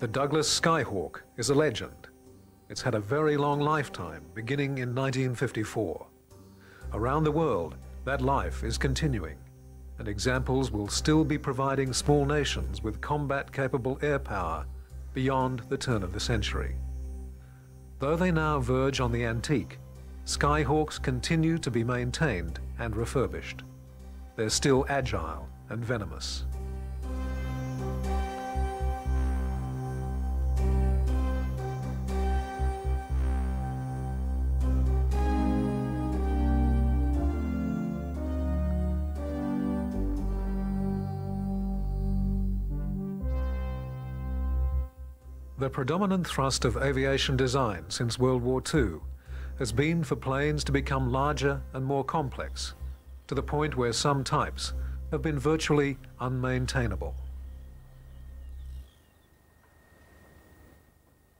The Douglas Skyhawk is a legend. It's had a very long lifetime, beginning in 1954. Around the world, that life is continuing, and examples will still be providing small nations with combat-capable air power beyond the turn of the century. Though they now verge on the antique, Skyhawks continue to be maintained and refurbished. They're still agile and venomous. The predominant thrust of aviation design since World War II has been for planes to become larger and more complex, to the point where some types have been virtually unmaintainable.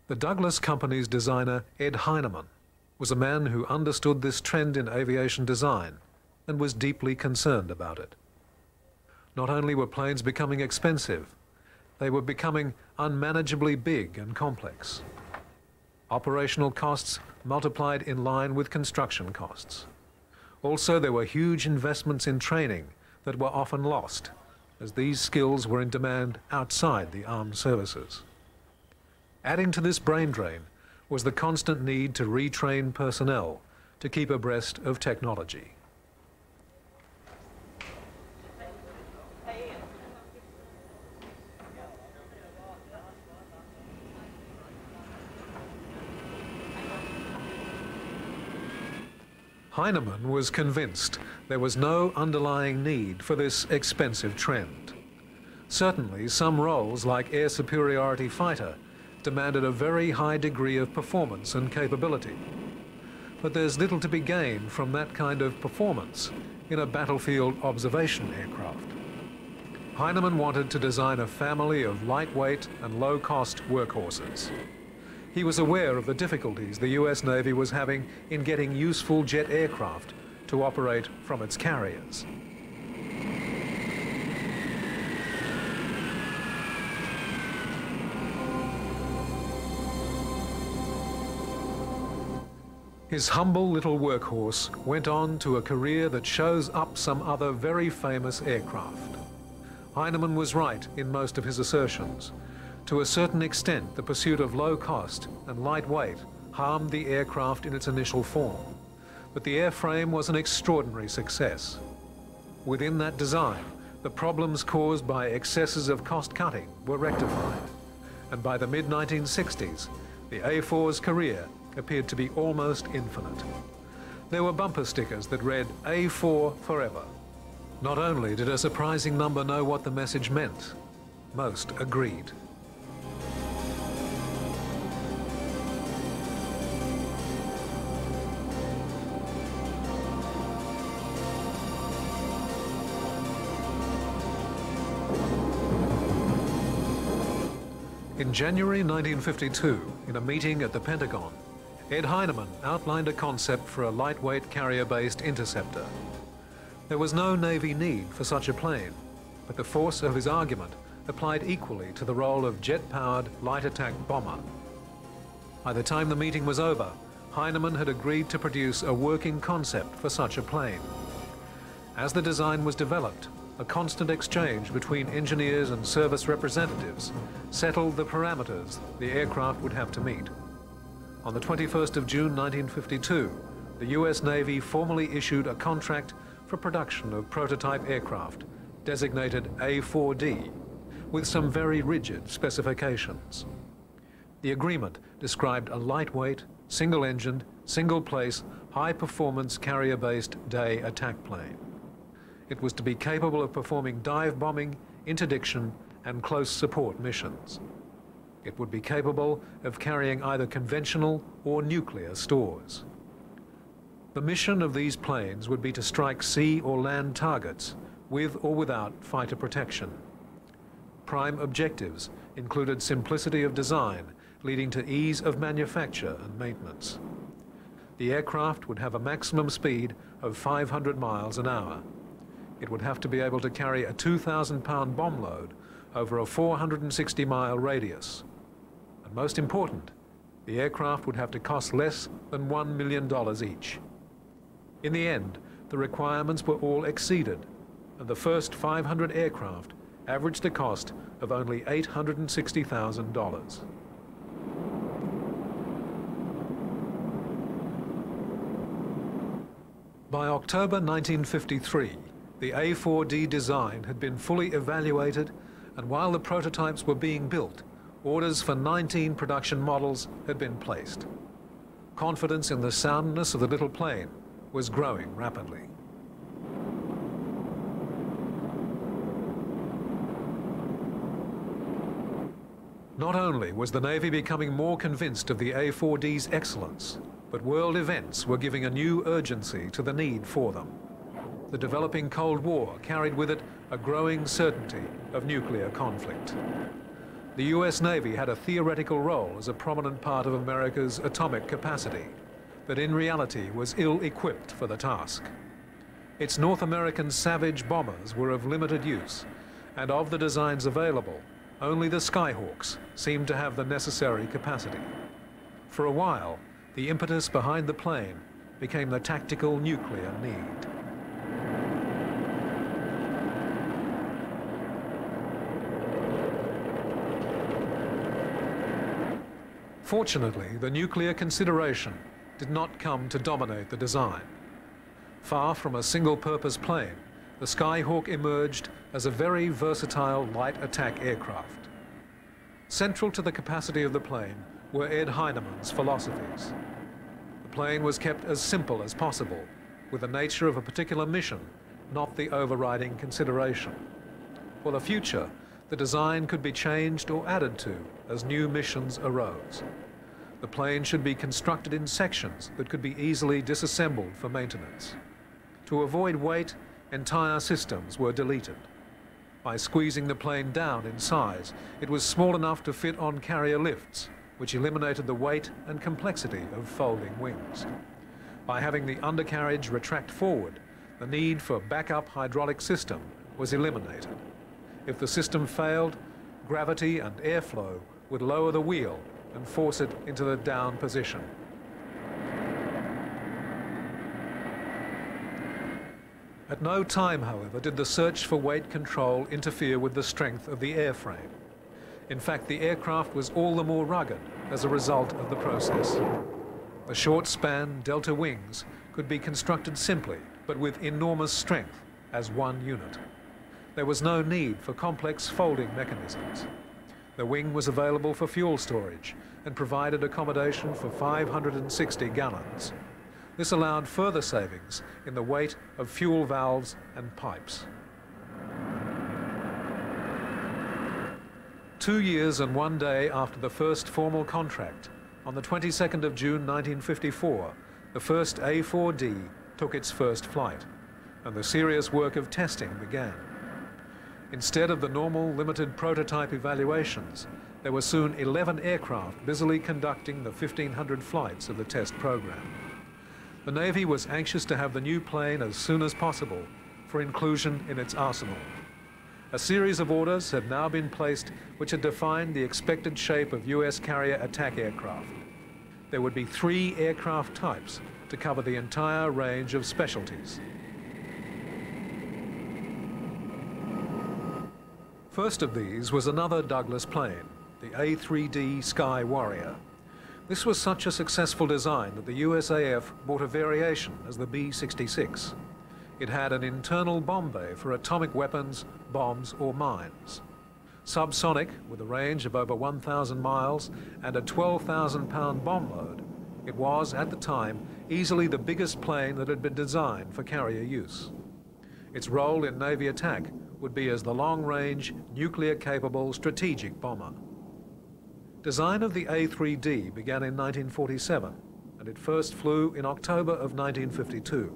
The Douglas Company's designer, Ed Heinemann, was a man who understood this trend in aviation design and was deeply concerned about it. Not only were planes becoming expensive, they were becoming unmanageably big and complex. Operational costs multiplied in line with construction costs. Also, there were huge investments in training that were often lost, as these skills were in demand outside the armed services. Adding to this brain drain was the constant need to retrain personnel to keep abreast of technology. Heinemann was convinced there was no underlying need for this expensive trend. Certainly, some roles, like air superiority fighter, demanded a very high degree of performance and capability. But there's little to be gained from that kind of performance in a battlefield observation aircraft. Heinemann wanted to design a family of lightweight and low-cost workhorses. He was aware of the difficulties the US Navy was having in getting useful jet aircraft to operate from its carriers. His humble little workhorse went on to a career that shows up some other very famous aircraft. Heinemann was right in most of his assertions. To a certain extent, the pursuit of low cost and lightweight harmed the aircraft in its initial form, but the airframe was an extraordinary success. Within that design, the problems caused by excesses of cost-cutting were rectified, and by the mid-1960s, the A4's career appeared to be almost infinite. There were bumper stickers that read, "A4 forever." Not only did a surprising number know what the message meant, most agreed. In January 1952, in a meeting at the Pentagon, Ed Heinemann outlined a concept for a lightweight carrier-based interceptor. There was no Navy need for such a plane, but the force of his argument applied equally to the role of jet-powered light attack bomber. By the time the meeting was over, Heinemann had agreed to produce a working concept for such a plane. As the design was developed, a constant exchange between engineers and service representatives settled the parameters the aircraft would have to meet. On the 21st of June 1952, the US Navy formally issued a contract for production of prototype aircraft, designated A4D, with some very rigid specifications. The agreement described a lightweight, single-engined, single-place, high-performance carrier-based day attack plane. It was to be capable of performing dive bombing, interdiction, and close support missions. It would be capable of carrying either conventional or nuclear stores. The mission of these planes would be to strike sea or land targets with or without fighter protection. Prime objectives included simplicity of design, leading to ease of manufacture and maintenance. The aircraft would have a maximum speed of 500 miles an hour. It would have to be able to carry a 2,000-pound bomb load over a 460-mile radius. And most important, the aircraft would have to cost less than $1 million each. In the end, the requirements were all exceeded, and the first 500 aircraft averaged a cost of only $860,000. By October 1953, the A4D design had been fully evaluated, and while the prototypes were being built, orders for 19 production models had been placed. Confidence in the soundness of the little plane was growing rapidly. Not only was the Navy becoming more convinced of the A4D's excellence, but world events were giving a new urgency to the need for them. The developing Cold War carried with it a growing certainty of nuclear conflict. The US Navy had a theoretical role as a prominent part of America's atomic capacity, but in reality was ill-equipped for the task. Its North American Savage bombers were of limited use, and of the designs available, only the Skyhawks seemed to have the necessary capacity. For a while, the impetus behind the plane became the tactical nuclear need. Fortunately, the nuclear consideration did not come to dominate the design. Far from a single-purpose plane, the Skyhawk emerged as a very versatile light attack aircraft. Central to the capacity of the plane were Ed Heinemann's philosophies. The plane was kept as simple as possible, with the nature of a particular mission, not the overriding consideration. For the future, the design could be changed or added to as new missions arose. The plane should be constructed in sections that could be easily disassembled for maintenance. To avoid weight, entire systems were deleted. By squeezing the plane down in size, it was small enough to fit on carrier lifts, which eliminated the weight and complexity of folding wings. By having the undercarriage retract forward, the need for backup hydraulic system was eliminated. If the system failed, gravity and airflow would lower the wheel and force it into the down position. At no time, however, did the search for weight control interfere with the strength of the airframe. In fact, the aircraft was all the more rugged as a result of the process. The short-span delta wings could be constructed simply, but with enormous strength as one unit. There was no need for complex folding mechanisms. The wing was available for fuel storage and provided accommodation for 560 gallons. This allowed further savings in the weight of fuel valves and pipes. 2 years and 1 day after the first formal contract, on the 22nd of June 1954, the first A4D took its first flight, and the serious work of testing began. Instead of the normal limited prototype evaluations, there were soon 11 aircraft busily conducting the 1,500 flights of the test program. The Navy was anxious to have the new plane as soon as possible for inclusion in its arsenal. A series of orders had now been placed which had defined the expected shape of US carrier attack aircraft. There would be 3 aircraft types to cover the entire range of specialties. First of these was another Douglas plane, the A3D Sky Warrior. This was such a successful design that the USAF bought a variation as the B-66. It had an internal bomb bay for atomic weapons, bombs or mines. Subsonic, with a range of over 1,000 miles and a 12,000-pound bomb load, it was, at the time, easily the biggest plane that had been designed for carrier use. Its role in Navy attack would be as the long-range, nuclear-capable strategic bomber. Design of the A3D began in 1947, and it first flew in October of 1952.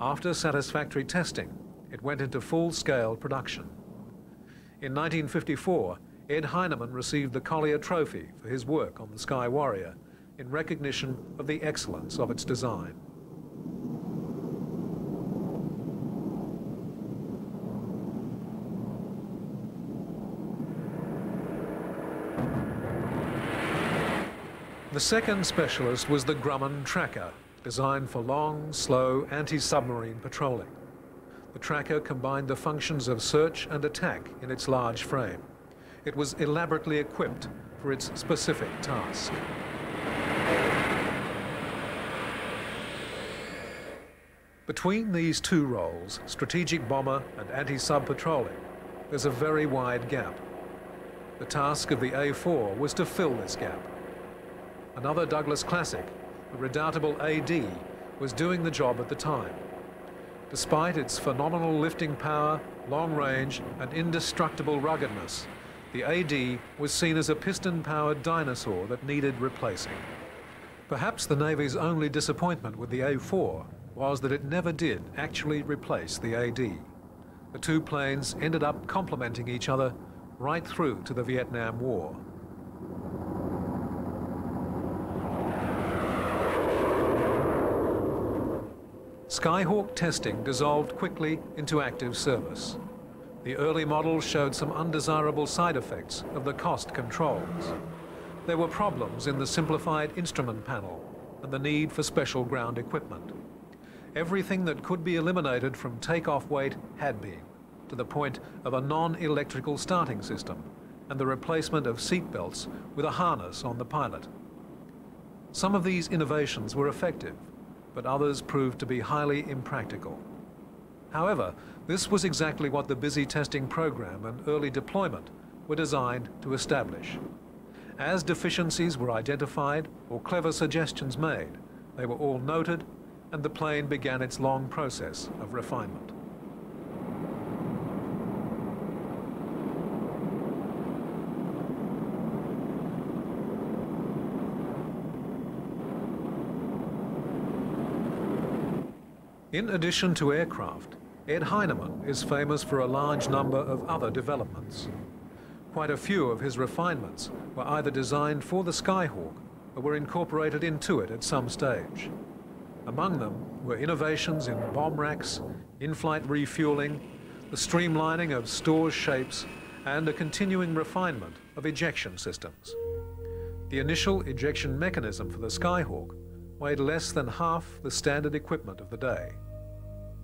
After satisfactory testing, it went into full-scale production. In 1954, Ed Heinemann received the Collier Trophy for his work on the Sky Warrior in recognition of the excellence of its design. The second specialist was the Grumman Tracker, designed for long, slow, anti-submarine patrolling. The tracker combined the functions of search and attack in its large frame. It was elaborately equipped for its specific task. Between these two roles, strategic bomber and anti-sub patrolling, there's a very wide gap. The task of the A4 was to fill this gap. Another Douglas classic, the redoubtable AD, was doing the job at the time. Despite its phenomenal lifting power, long range, and indestructible ruggedness, the AD was seen as a piston-powered dinosaur that needed replacing. Perhaps the Navy's only disappointment with the A4 was that it never did actually replace the AD. The two planes ended up complementing each other right through to the Vietnam War. Skyhawk testing dissolved quickly into active service. The early models showed some undesirable side effects of the cost controls. There were problems in the simplified instrument panel and the need for special ground equipment. Everything that could be eliminated from takeoff weight had been, to the point of a non-electrical starting system and the replacement of seat belts with a harness on the pilot. Some of these innovations were effective, but others proved to be highly impractical. However, this was exactly what the busy testing program and early deployment were designed to establish. As deficiencies were identified or clever suggestions made, they were all noted, and the plane began its long process of refinement. In addition to aircraft, Ed Heinemann is famous for a large number of other developments. Quite a few of his refinements were either designed for the Skyhawk or were incorporated into it at some stage. Among them were innovations in bomb racks, in-flight refueling, the streamlining of stores shapes, and a continuing refinement of ejection systems. The initial ejection mechanism for the Skyhawk weighed less than half the standard equipment of the day.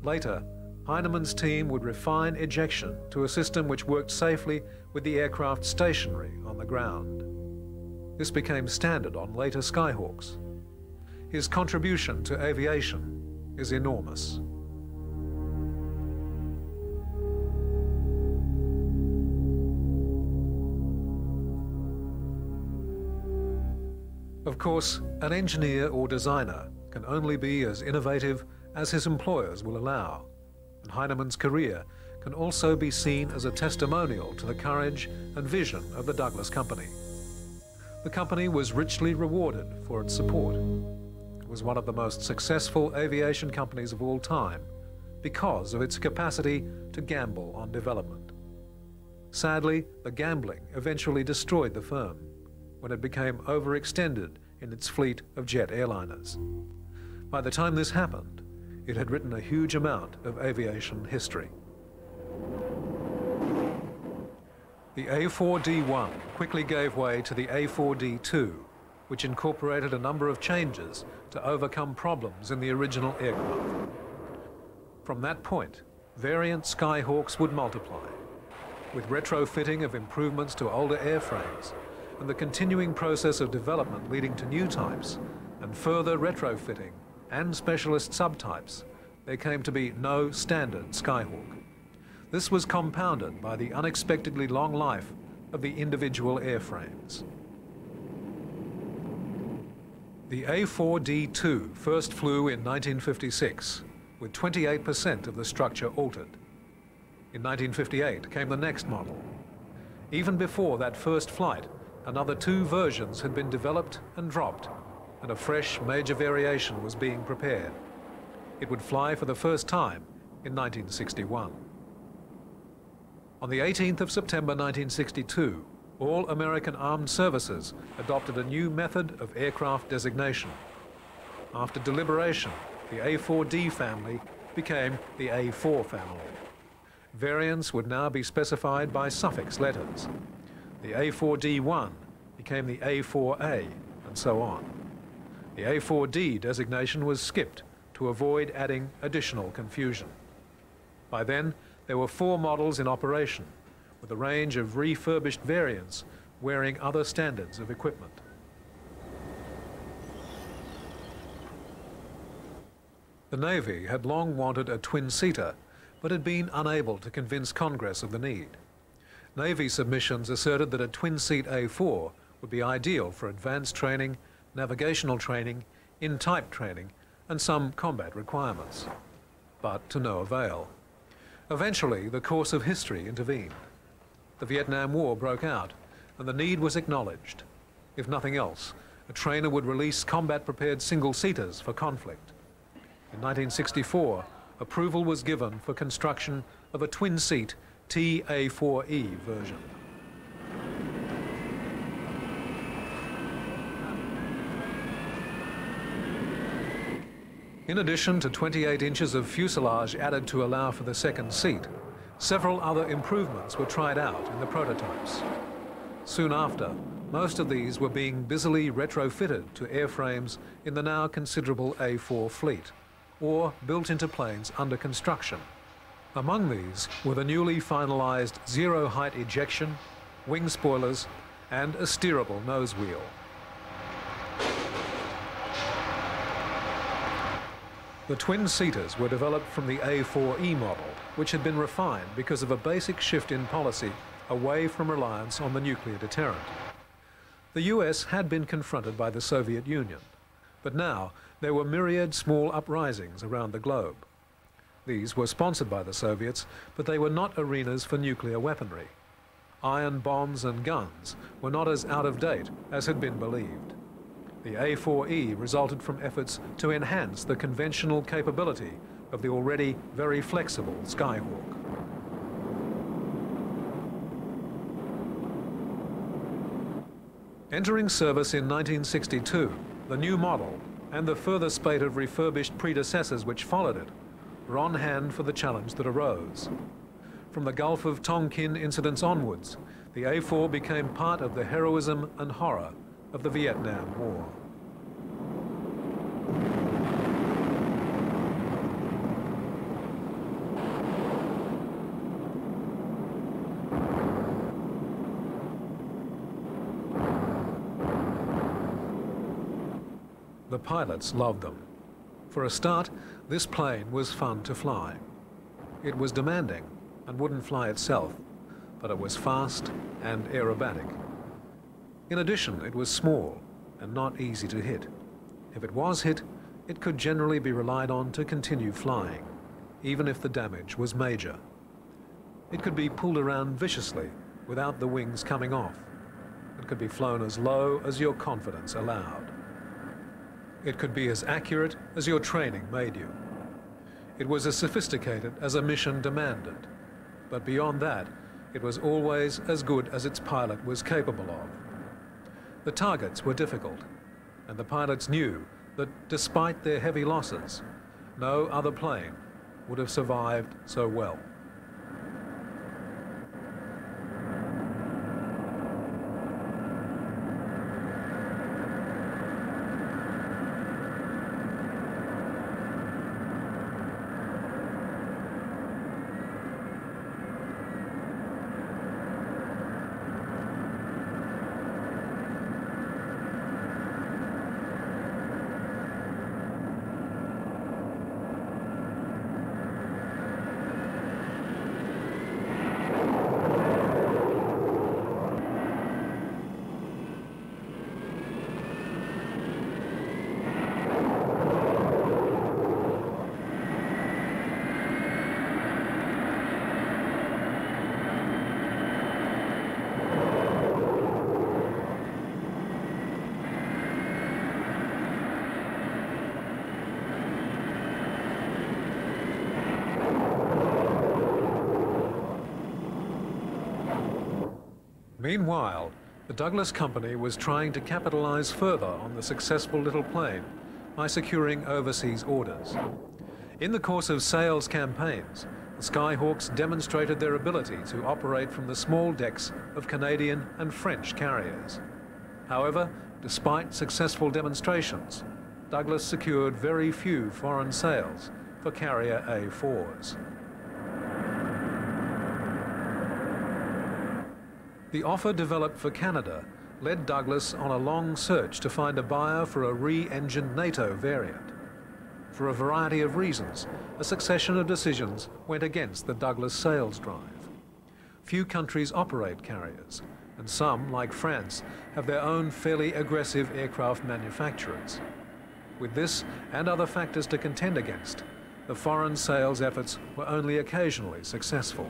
Later, Heinemann's team would refine ejection to a system which worked safely with the aircraft stationary on the ground. This became standard on later Skyhawks. His contribution to aviation is enormous. Of course, an engineer or designer can only be as innovative as his employers will allow, and Heinemann's career can also be seen as a testimonial to the courage and vision of the Douglas Company. The company was richly rewarded for its support. It was one of the most successful aviation companies of all time because of its capacity to gamble on development. Sadly, the gambling eventually destroyed the firm when it became overextended in its fleet of jet airliners. By the time this happened, it had written a huge amount of aviation history. The A4D1 quickly gave way to the A4D2, which incorporated a number of changes to overcome problems in the original aircraft. From that point, variant Skyhawks would multiply, with retrofitting of improvements to older airframes and the continuing process of development leading to new types and further retrofitting and specialist subtypes. There came to be no standard Skyhawk. This was compounded by the unexpectedly long life of the individual airframes. The A4D2 first flew in 1956, with 28% of the structure altered. In 1958 came the next model. Even before that first flight, another 2 versions had been developed and dropped, and a fresh major variation was being prepared. It would fly for the first time in 1961. On the 18th of September 1962, all American armed services adopted a new method of aircraft designation. After deliberation, the A4D family became the A4 family. Variants would now be specified by suffix letters. The A4D1 became the A4A, and and so on. The A4D designation was skipped to avoid adding additional confusion. By then, there were 4 models in operation, with a range of refurbished variants wearing other standards of equipment. The Navy had long wanted a twin-seater, but had been unable to convince Congress of the need. Navy submissions asserted that a twin-seat A4 would be ideal for advanced training, navigational training, in-type training, and some combat requirements. But to no avail. Eventually, the course of history intervened. The Vietnam War broke out, and the need was acknowledged. If nothing else, a trainer would release combat-prepared single-seaters for conflict. In 1964, approval was given for construction of a twin-seat TA4E version. In addition to 28 inches of fuselage added to allow for the second seat, several other improvements were tried out in the prototypes. Soon after, most of these were being busily retrofitted to airframes in the now considerable A4 fleet, or built into planes under construction. Among these were the newly finalised zero-height ejection, wing spoilers, and a steerable nose wheel. The twin-seaters were developed from the A4E model, which had been refined because of a basic shift in policy away from reliance on the nuclear deterrent. The US had been confronted by the Soviet Union, but now there were myriad small uprisings around the globe. These were sponsored by the Soviets, but they were not arenas for nuclear weaponry. Iron bombs and guns were not as out of date as had been believed. The A4E resulted from efforts to enhance the conventional capability of the already very flexible Skyhawk. Entering service in 1962, the new model and the further spate of refurbished predecessors which followed it were on hand for the challenge that arose. From the Gulf of Tonkin incidents onwards, the A4 became part of the heroism and horror of the Vietnam War. The pilots loved them. For a start, this plane was fun to fly. It was demanding and wouldn't fly itself, but it was fast and aerobatic. In addition, it was small and not easy to hit. If it was hit, it could generally be relied on to continue flying, even if the damage was major. It could be pulled around viciously without the wings coming off. It could be flown as low as your confidence allowed. It could be as accurate as your training made you. It was as sophisticated as a mission demanded. But beyond that, it was always as good as its pilot was capable of. The targets were difficult, and the pilots knew that despite their heavy losses, no other plane would have survived so well. Meanwhile, the Douglas Company was trying to capitalize further on the successful little plane by securing overseas orders. In the course of sales campaigns, the Skyhawks demonstrated their ability to operate from the small decks of Canadian and French carriers. However, despite successful demonstrations, Douglas secured very few foreign sales for carrier A4s. The offer developed for Canada led Douglas on a long search to find a buyer for a re-engined NATO variant. For a variety of reasons, a succession of decisions went against the Douglas sales drive. Few countries operate carriers, and some, like France, have their own fairly aggressive aircraft manufacturers. With this and other factors to contend against, the foreign sales efforts were only occasionally successful.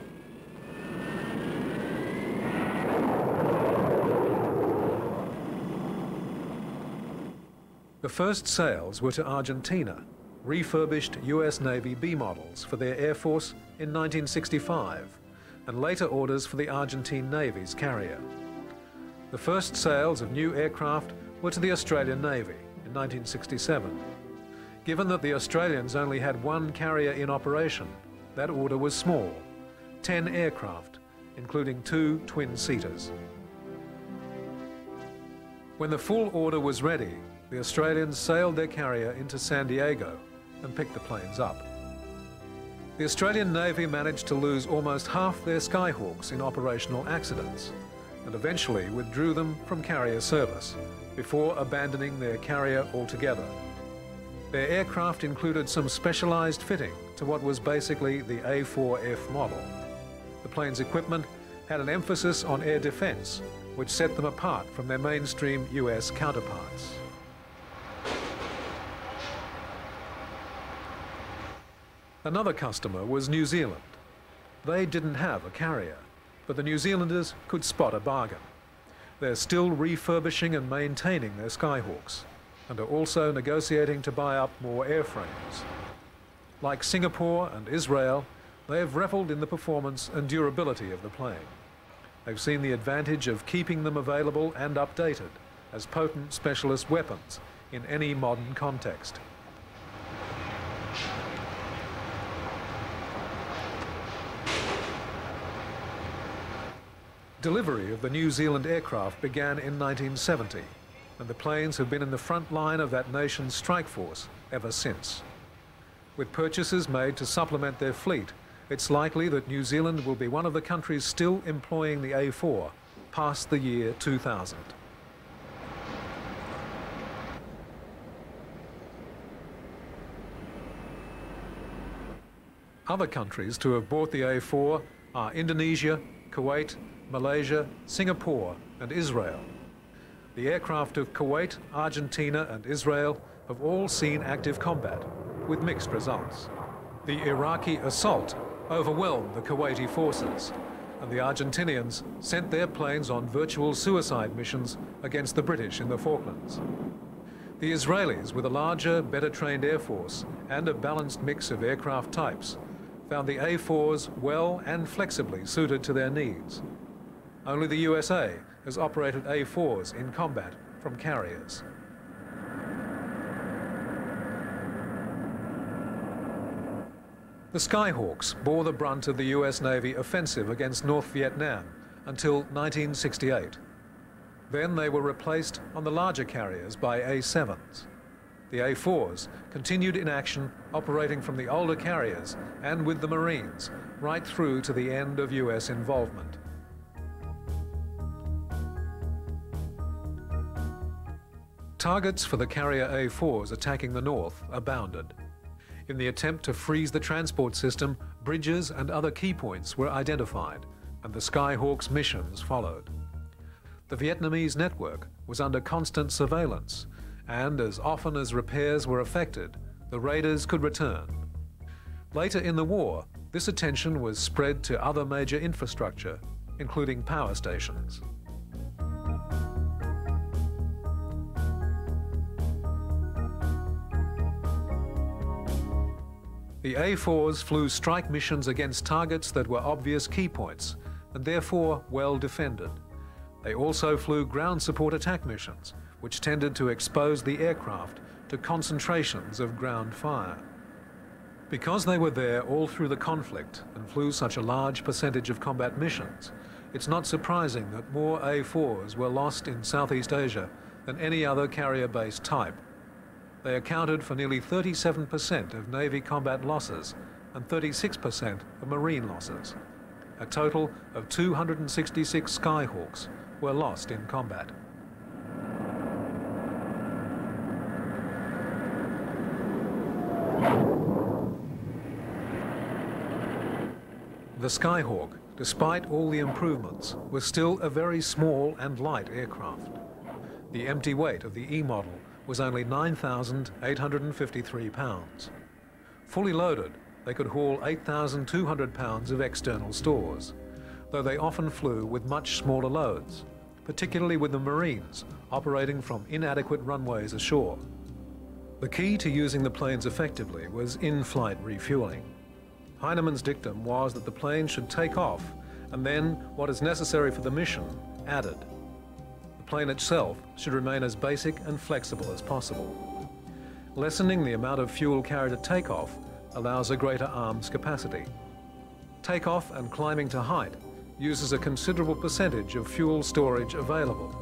The first sales were to Argentina, refurbished US Navy B models for their Air Force in 1965, and later orders for the Argentine Navy's carrier. The first sales of new aircraft were to the Australian Navy in 1967. Given that the Australians only had one carrier in operation, that order was small, 10 aircraft, including 2 twin-seaters. When the full order was ready, the Australians sailed their carrier into San Diego and picked the planes up. The Australian Navy managed to lose almost half their Skyhawks in operational accidents and eventually withdrew them from carrier service before abandoning their carrier altogether. Their aircraft included some specialized fitting to what was basically the A4F model. The plane's equipment had an emphasis on air defense, which set them apart from their mainstream US counterparts. Another customer was New Zealand. They didn't have a carrier, but the New Zealanders could spot a bargain. They're still refurbishing and maintaining their Skyhawks, and are also negotiating to buy up more airframes. Like Singapore and Israel, they have revelled in the performance and durability of the plane. They've seen the advantage of keeping them available and updated as potent specialist weapons in any modern context. Delivery of the New Zealand aircraft began in 1970, and the planes have been in the front line of that nation's strike force ever since. With purchases made to supplement their fleet, it's likely that New Zealand will be one of the countries still employing the A4 past the year 2000. Other countries to have bought the A4 are Indonesia, Kuwait, Malaysia, Singapore and Israel. The aircraft of Kuwait, Argentina and Israel have all seen active combat, with mixed results. The Iraqi assault overwhelmed the Kuwaiti forces, and the Argentinians sent their planes on virtual suicide missions against the British in the Falklands. The Israelis, with a larger, better-trained air force and a balanced mix of aircraft types, found the A4s well and flexibly suited to their needs. Only the USA has operated A4s in combat from carriers. The Skyhawks bore the brunt of the US Navy offensive against North Vietnam until 1968. Then they were replaced on the larger carriers by A7s. The A4s continued in action, operating from the older carriers and with the Marines, right through to the end of US involvement. Targets for the carrier A4s attacking the north abounded. In the attempt to freeze the transport system, bridges and other key points were identified, and the Skyhawks' missions followed. The Vietnamese network was under constant surveillance, and as often as repairs were affected, the raiders could return. Later in the war, this attention was spread to other major infrastructure, including power stations. The A4s flew strike missions against targets that were obvious key points and therefore well defended. They also flew ground support attack missions, which tended to expose the aircraft to concentrations of ground fire. Because they were there all through the conflict and flew such a large percentage of combat missions, It's not surprising that more A4s were lost in Southeast Asia than any other carrier-based type. They accounted for nearly 37% of Navy combat losses and 36% of marine losses. A total of 266 Skyhawks were lost in combat. The Skyhawk, despite all the improvements, was still a very small and light aircraft. The empty weight of the E model was only 9,853 pounds. Fully loaded, they could haul 8,200 pounds of external stores, though they often flew with much smaller loads, particularly with the Marines operating from inadequate runways ashore. The key to using the planes effectively was in-flight refueling. Heinemann's dictum was that the plane should take off and then what is necessary for the mission added. The plane itself should remain as basic and flexible as possible. Lessening the amount of fuel carried at takeoff allows a greater arms capacity. Takeoff and climbing to height uses a considerable percentage of fuel storage available,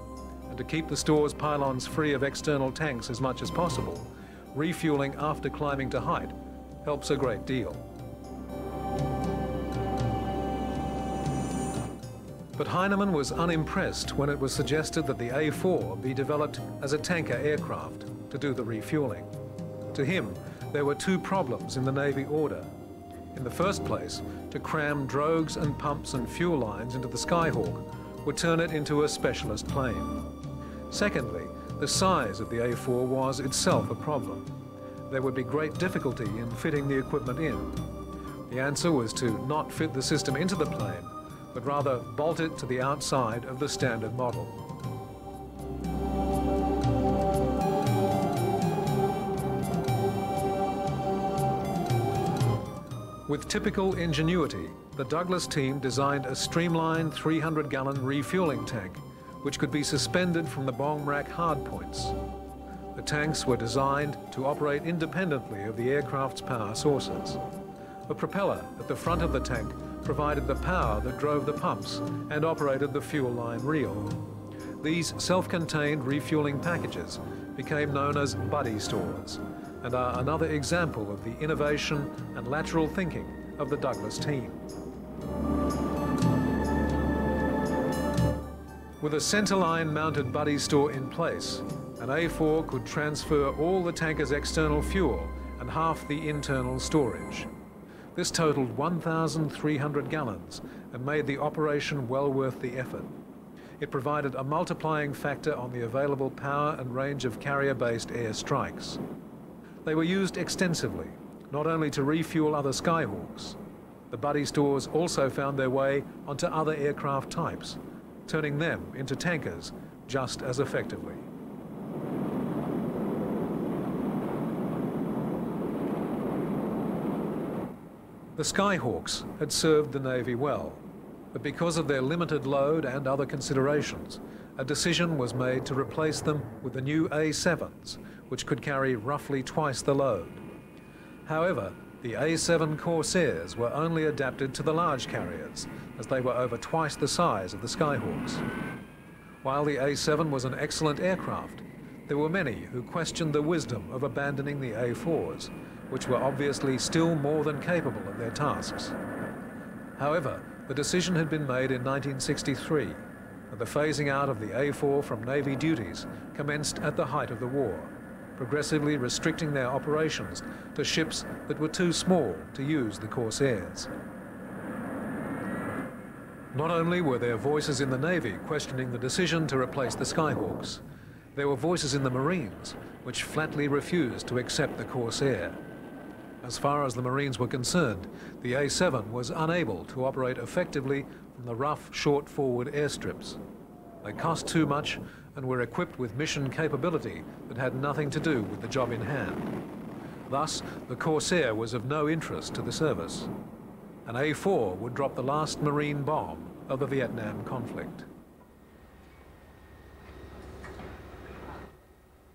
and to keep the store's pylons free of external tanks as much as possible, refueling after climbing to height helps a great deal. But Heinemann was unimpressed when it was suggested that the A4 be developed as a tanker aircraft to do the refueling. To him, there were two problems in the Navy order. In the first place, to cram drogues and pumps and fuel lines into the Skyhawk would turn it into a specialist plane. Secondly, the size of the A4 was itself a problem. There would be great difficulty in fitting the equipment in. The answer was to not fit the system into the plane, but rather bolt it to the outside of the standard model. With typical ingenuity, the Douglas team designed a streamlined 300-gallon refueling tank, which could be suspended from the bomb rack hardpoints. The tanks were designed to operate independently of the aircraft's power sources. A propeller at the front of the tank provided the power that drove the pumps and operated the fuel line reel. These self-contained refueling packages became known as buddy stores and are another example of the innovation and lateral thinking of the Douglas team. With a centerline mounted buddy store in place, an A4 could transfer all the tanker's external fuel and half the internal storage. This totaled 1,300 gallons and made the operation well worth the effort. It provided a multiplying factor on the available power and range of carrier-based air strikes. They were used extensively, not only to refuel other Skyhawks. The buddy stores also found their way onto other aircraft types, turning them into tankers just as effectively. The Skyhawks had served the Navy well, but because of their limited load and other considerations, a decision was made to replace them with the new A7s, which could carry roughly twice the load. However, the A7 Corsairs were only adapted to the large carriers, as they were over twice the size of the Skyhawks. While the A7 was an excellent aircraft, there were many who questioned the wisdom of abandoning the A4s, which were obviously still more than capable of their tasks. However, the decision had been made in 1963, and the phasing out of the A4 from Navy duties commenced at the height of the war, progressively restricting their operations to ships that were too small to use the Corsairs. Not only were there voices in the Navy questioning the decision to replace the Skyhawks, there were voices in the Marines which flatly refused to accept the Corsair. As far as the Marines were concerned, the A7 was unable to operate effectively from the rough, short-forward airstrips. They cost too much and were equipped with mission capability that had nothing to do with the job in hand. Thus, the Corsair was of no interest to the service. An A4 would drop the last Marine bomb of the Vietnam conflict.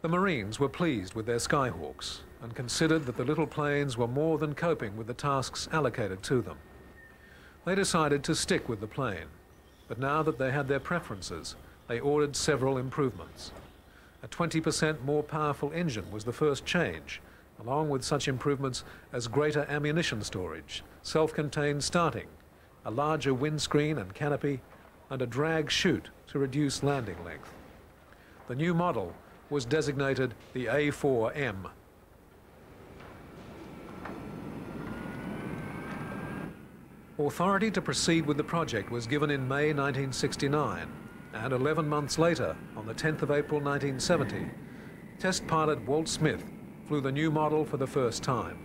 The Marines were pleased with their Skyhawks and considered that the little planes were more than coping with the tasks allocated to them. They decided to stick with the plane. But now that they had their preferences, they ordered several improvements. A 20% more powerful engine was the first change, along with such improvements as greater ammunition storage, self-contained starting, a larger windscreen and canopy, and a drag chute to reduce landing length. The new model was designated the A4M. Authority to proceed with the project was given in May 1969, and 11 months later, on the 10th of April 1970, test pilot Walt Smith flew the new model for the first time.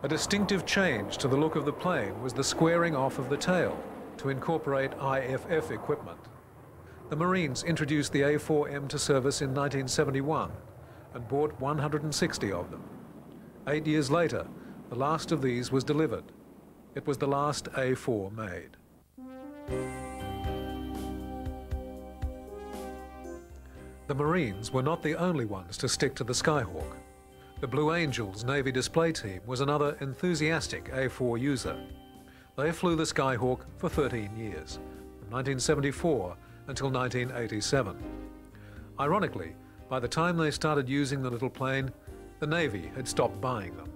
A distinctive change to the look of the plane was the squaring off of the tail to incorporate IFF equipment. The Marines introduced the A4M to service in 1971 and bought 160 of them. 8 years later, the last of these was delivered. It was the last A4 made. The Marines were not the only ones to stick to the Skyhawk. The Blue Angels Navy display team was another enthusiastic A4 user. They flew the Skyhawk for 13 years, from 1974 until 1987. Ironically, by the time they started using the little plane, the Navy had stopped buying them.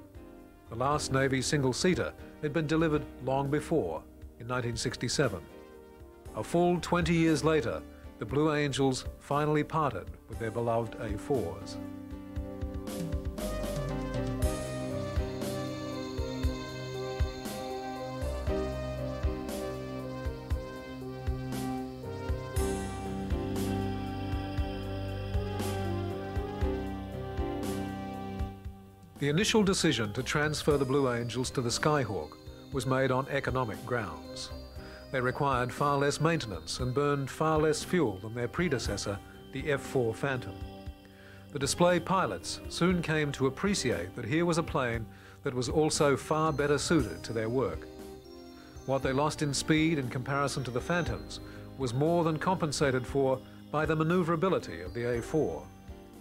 The last Navy single-seater had been delivered long before, in 1967. A full 20 years later, the Blue Angels finally parted with their beloved A4s. The initial decision to transfer the Blue Angels to the Skyhawk was made on economic grounds. They required far less maintenance and burned far less fuel than their predecessor, the F-4 Phantom. The display pilots soon came to appreciate that here was a plane that was also far better suited to their work. What they lost in speed in comparison to the Phantoms was more than compensated for by the maneuverability of the A4.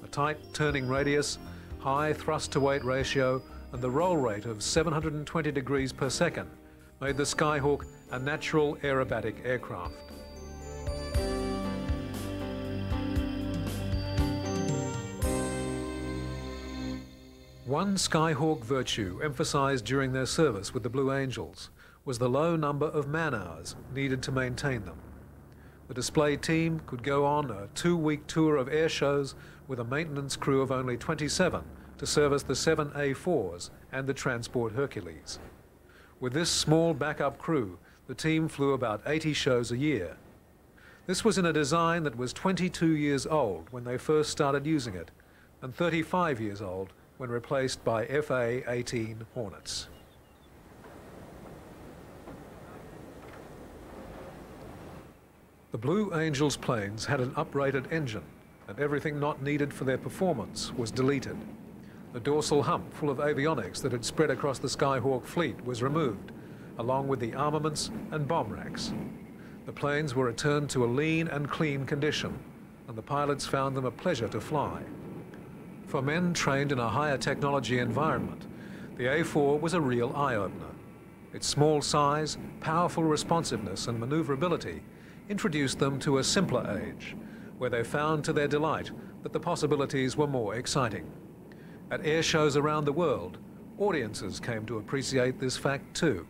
A tight turning radius, high thrust-to-weight ratio, and the roll rate of 720 degrees per second made the Skyhawk a natural aerobatic aircraft. One Skyhawk virtue emphasized during their service with the Blue Angels was the low number of man-hours needed to maintain them. The display team could go on a 2-week tour of air shows with a maintenance crew of only 27 to service the 7 A4s and the Transport Hercules. With this small backup crew, the team flew about 80 shows a year. This was in a design that was 22 years old when they first started using it, and 35 years old when replaced by FA-18 Hornets. The Blue Angels planes had an uprated engine, and everything not needed for their performance was deleted. The dorsal hump full of avionics that had spread across the Skyhawk fleet was removed, along with the armaments and bomb racks. The planes were returned to a lean and clean condition, and the pilots found them a pleasure to fly. For men trained in a higher technology environment, the A4 was a real eye-opener. Its small size, powerful responsiveness and maneuverability introduced them to a simpler age, where they found to their delight that the possibilities were more exciting. At air shows around the world, audiences came to appreciate this fact too.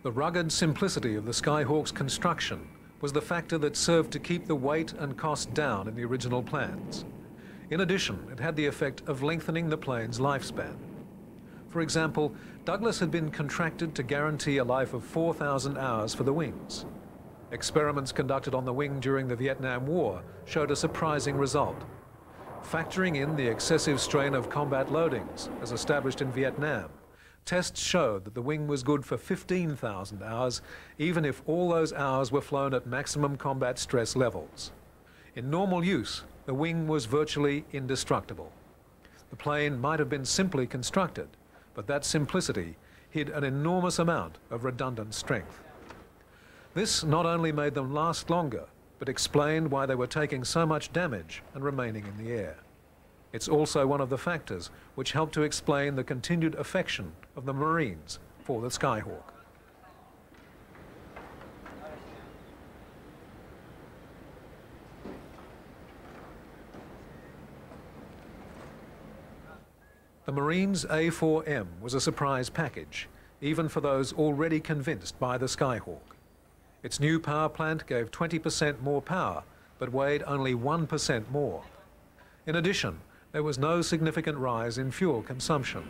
The rugged simplicity of the Skyhawk's construction was the factor that served to keep the weight and cost down in the original plans. In addition, it had the effect of lengthening the plane's lifespan. For example, Douglas had been contracted to guarantee a life of 4,000 hours for the wings. Experiments conducted on the wing during the Vietnam War showed a surprising result. Factoring in the excessive strain of combat loadings, as established in Vietnam, tests showed that the wing was good for 15,000 hours, even if all those hours were flown at maximum combat stress levels. In normal use, the wing was virtually indestructible. The plane might have been simply constructed, but that simplicity hid an enormous amount of redundant strength. This not only made them last longer, but explained why they were taking so much damage and remaining in the air. It's also one of the factors which helped to explain the continued affection of the Marines for the Skyhawk. The Marines' A4M was a surprise package, even for those already convinced by the Skyhawk. Its new power plant gave 20% more power, but weighed only 1% more. In addition, there was no significant rise in fuel consumption.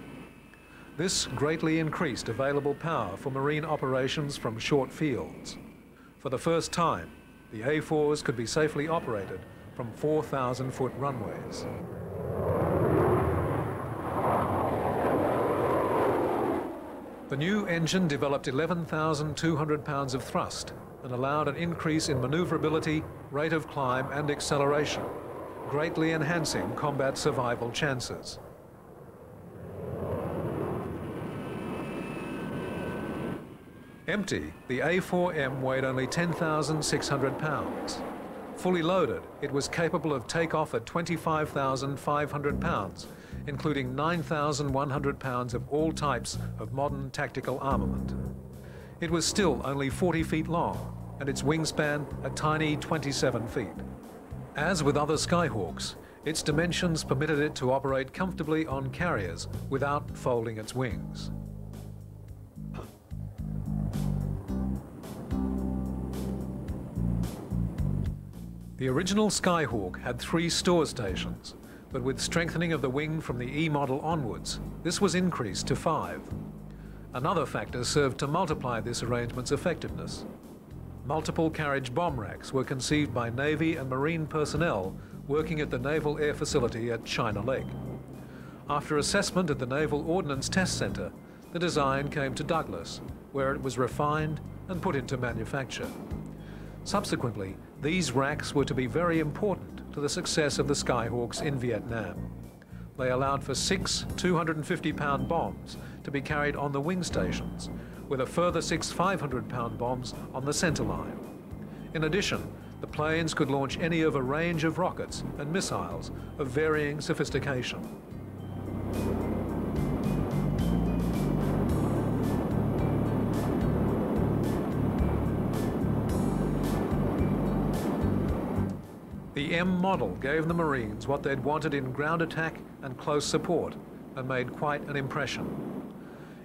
This greatly increased available power for marine operations from short fields. For the first time, the A4s could be safely operated from 4,000-foot runways. The new engine developed 11,200 pounds of thrust and allowed an increase in maneuverability, rate of climb and acceleration, greatly enhancing combat survival chances. Empty, the A4M weighed only 10,600 pounds. Fully loaded, it was capable of takeoff at 25,500 pounds, including 9,100 pounds of all types of modern tactical armament. It was still only 40 feet long, and its wingspan a tiny 27 feet. As with other Skyhawks, its dimensions permitted it to operate comfortably on carriers without folding its wings. The original Skyhawk had 3 store stations, but with strengthening of the wing from the E model onwards, this was increased to 5. Another factor served to multiply this arrangement's effectiveness. Multiple carriage bomb racks were conceived by Navy and Marine personnel working at the Naval Air Facility at China Lake. After assessment at the Naval Ordnance Test Center, the design came to Douglas, where it was refined and put into manufacture. Subsequently, these racks were to be very important to the success of the Skyhawks in Vietnam. They allowed for 6 250-pound bombs to be carried on the wing stations, with a further 6 500-pound bombs on the center line. In addition, the planes could launch any of a range of rockets and missiles of varying sophistication. The M model gave the Marines what they'd wanted in ground attack and close support, and made quite an impression.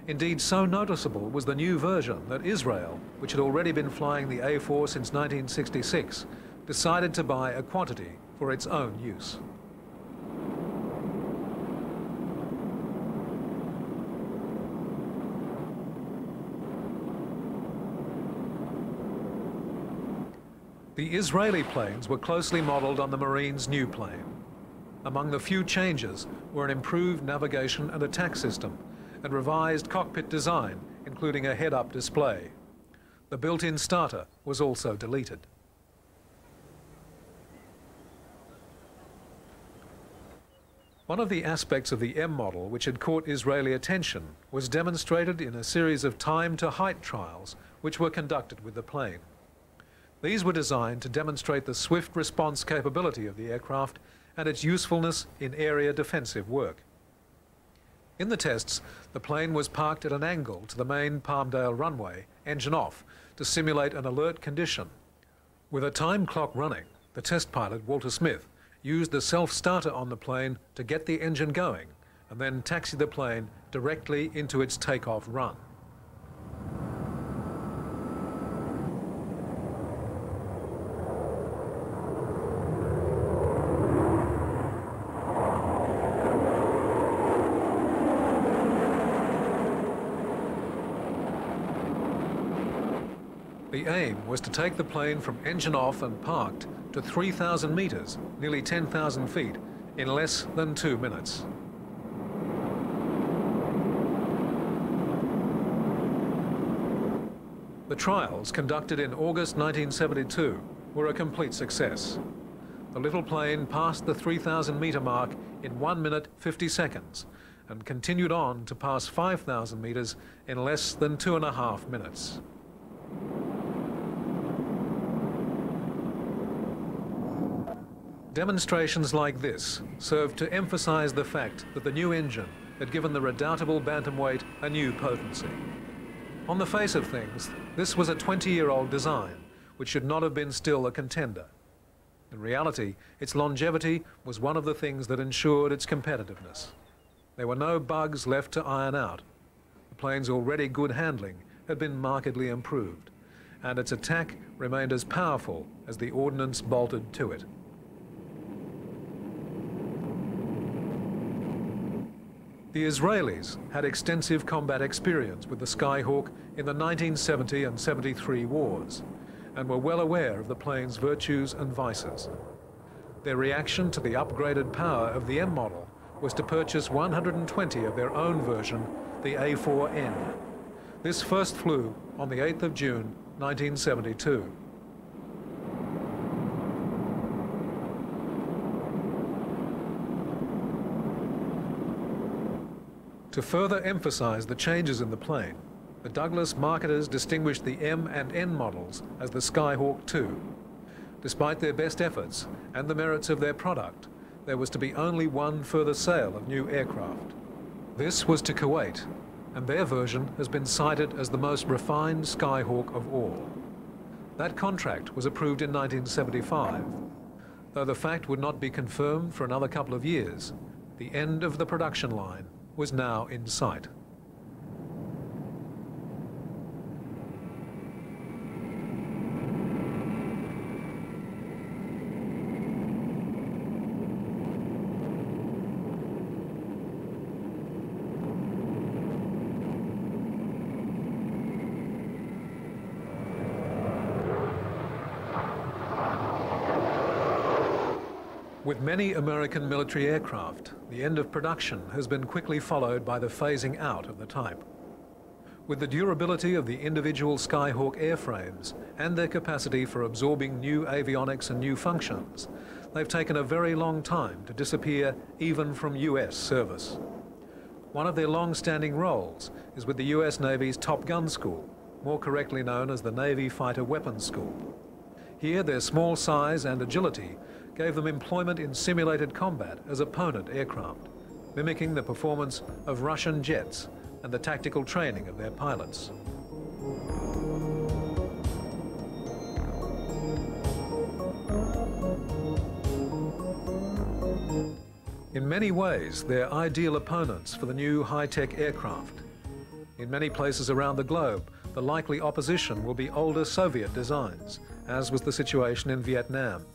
Indeed, so noticeable was the new version that Israel, which had already been flying the A4 since 1966, decided to buy a quantity for its own use. The Israeli planes were closely modeled on the Marines' new plane. Among the few changes were an improved navigation and attack system and revised cockpit design, including a head-up display. The built-in starter was also deleted. One of the aspects of the M model which had caught Israeli attention was demonstrated in a series of time-to-height trials which were conducted with the plane. These were designed to demonstrate the swift response capability of the aircraft and its usefulness in area defensive work. In the tests, the plane was parked at an angle to the main Palmdale runway, engine off, to simulate an alert condition. With a time clock running, the test pilot, Walter Smith, used the self-starter on the plane to get the engine going and then taxi the plane directly into its takeoff run. The aim was to take the plane from engine off and parked to 3,000 meters, nearly 10,000 feet, in less than 2 minutes. The trials, conducted in August 1972, were a complete success. The little plane passed the 3,000 meter mark in 1 minute 50 seconds and continued on to pass 5,000 metres in less than 2.5 minutes. Demonstrations like this served to emphasise the fact that the new engine had given the redoubtable bantamweight a new potency. On the face of things, this was a 20-year-old design which should not have been still a contender. In reality, its longevity was one of the things that ensured its competitiveness. There were no bugs left to iron out. The plane's already good handling had been markedly improved, and its attack remained as powerful as the ordnance bolted to it. The Israelis had extensive combat experience with the Skyhawk in the 1970 and 73 wars, and were well aware of the plane's virtues and vices. Their reaction to the upgraded power of the M model was to purchase 120 of their own version, the A4N. This first flew on the 8th of June, 1972. To further emphasize the changes in the plane, the Douglas marketers distinguished the M and N models as the Skyhawk II. Despite their best efforts and the merits of their product, there was to be only one further sale of new aircraft. This was to Kuwait, and their version has been cited as the most refined Skyhawk of all. That contract was approved in 1975. Though the fact would not be confirmed for another couple of years, the end of the production line was now in sight. With many American military aircraft, the end of production has been quickly followed by the phasing out of the type. With the durability of the individual Skyhawk airframes and their capacity for absorbing new avionics and new functions, they've taken a very long time to disappear even from US service. One of their long-standing roles is with the US Navy's Top Gun School, more correctly known as the Navy Fighter Weapons School. Here, their small size and agility gave them employment in simulated combat as opponent aircraft, mimicking the performance of Russian jets and the tactical training of their pilots. In many ways, they're ideal opponents for the new high-tech aircraft. In many places around the globe, the likely opposition will be older Soviet designs, as was the situation in Vietnam.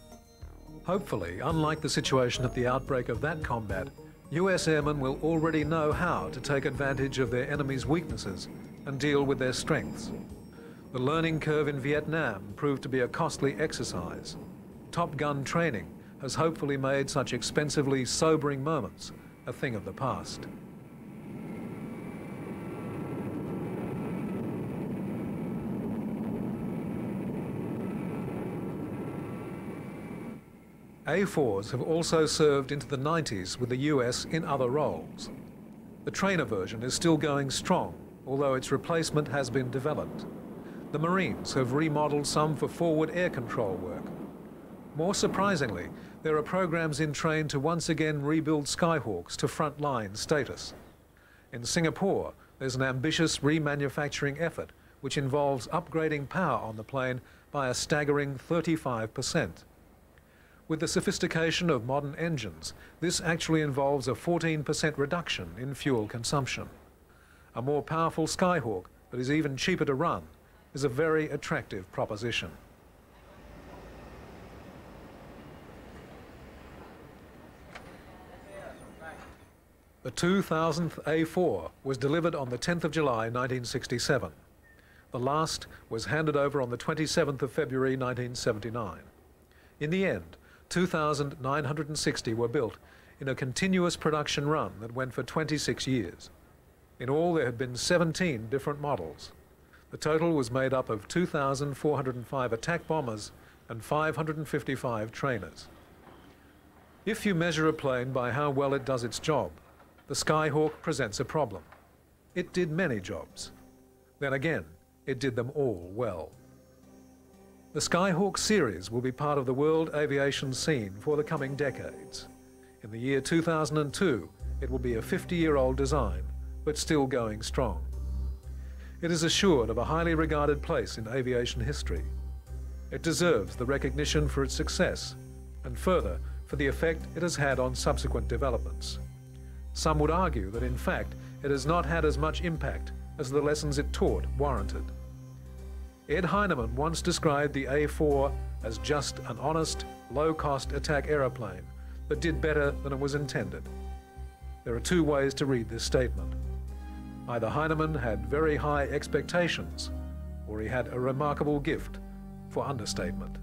Hopefully, unlike the situation at the outbreak of that combat, US airmen will already know how to take advantage of their enemy's weaknesses and deal with their strengths. The learning curve in Vietnam proved to be a costly exercise. Top Gun training has hopefully made such expensively sobering moments a thing of the past. A4s have also served into the 90s with the US in other roles. The trainer version is still going strong, although its replacement has been developed. The Marines have remodeled some for forward air control work. More surprisingly, there are programs in train to once again rebuild Skyhawks to frontline status. In Singapore, there's an ambitious remanufacturing effort which involves upgrading power on the plane by a staggering 35%. With the sophistication of modern engines, this actually involves a 14% reduction in fuel consumption. A more powerful Skyhawk that is even cheaper to run is a very attractive proposition. The 2000th A4 was delivered on the 10th of July 1967. The last was handed over on the 27th of February 1979. In the end, 2,960 were built in a continuous production run that went for 26 years. In all, there had been 17 different models. The total was made up of 2,405 attack bombers and 555 trainers. If you measure a plane by how well it does its job, the Skyhawk presents a problem. It did many jobs. Then again, it did them all well. The Skyhawk series will be part of the world aviation scene for the coming decades. In the year 2002, it will be a 50-year-old design, but still going strong. It is assured of a highly regarded place in aviation history. It deserves the recognition for its success, and further, for the effect it has had on subsequent developments. Some would argue that in fact, it has not had as much impact as the lessons it taught warranted. Ed Heinemann once described the A4 as just an honest, low-cost attack aeroplane that did better than it was intended. There are two ways to read this statement. Either Heinemann had very high expectations, or he had a remarkable gift for understatement.